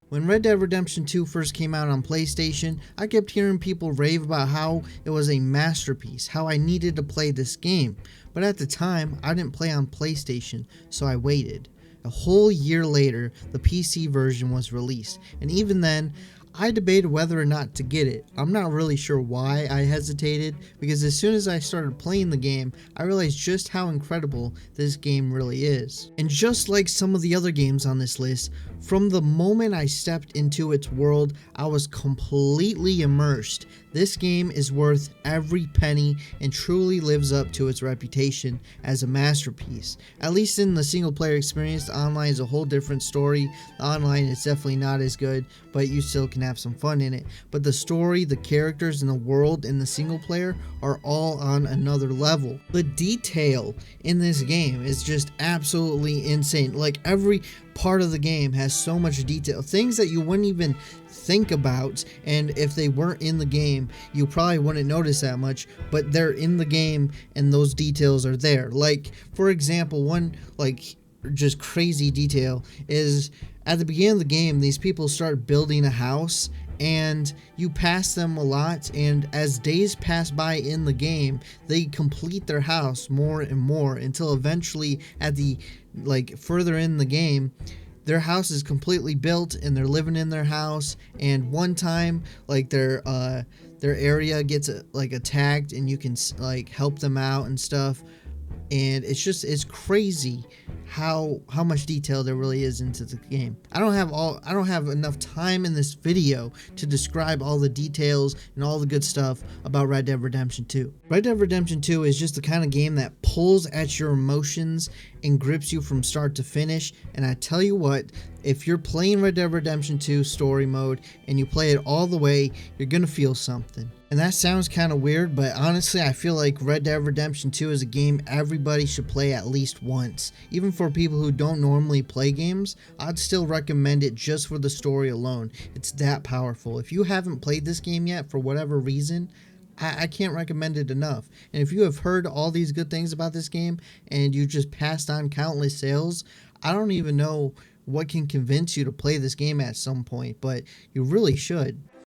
When Red Dead Redemption 2 first came out on PlayStation, I kept hearing people rave about how it was a masterpiece, how I needed to play this game. But at the time, I didn't play on PlayStation, so I waited. A whole year later, the PC version was released, and even then, I debated whether or not to get it. I'm not really sure why I hesitated, because as soon as I started playing the game, I realized just how incredible this game really is. And just like some of the other games on this list, from the moment I stepped into its world, I was completely immersed. This game is worth every penny and truly lives up to its reputation as a masterpiece. At least in the single player experience, the online is a whole different story. The online is definitely not as good, but you still can have some fun in it. But the story, the characters, and the world in the single player are all on another level. The detail in this game is just absolutely insane. Like, every part of the game has so much detail, things that you wouldn't even think about, and if they weren't in the game you probably wouldn't notice that much, but they're in the game and those details are there. Like, for example, one like just crazy detail is at the beginning of the game, these people start building a house and you pass them a lot, and as days pass by in the game they complete their house more and more until eventually at the further in the game their house is completely built and they're living in their house. And one time their area gets attacked and you can help them out and stuff. And it's crazy how much detail there really is into the game. I don't have enough time in this video to describe all the details and all the good stuff about Red Dead Redemption 2. Red Dead Redemption 2 is just the kind of game that pulls at your emotions and grips you from start to finish. And I tell you what, if you're playing Red Dead Redemption 2 story mode and you play it all the way, you're gonna feel something. And that sounds kind of weird, but honestly I feel like Red Dead Redemption 2 is a game everybody should play at least once. Even for people who don't normally play games, I'd still recommend it just for the story alone. It's that powerful. If you haven't played this game yet for whatever reason, I can't recommend it enough. And if you have heard all these good things about this game and you just passed on countless sales, I don't even know what can convince you to play this game at some point, but you really should.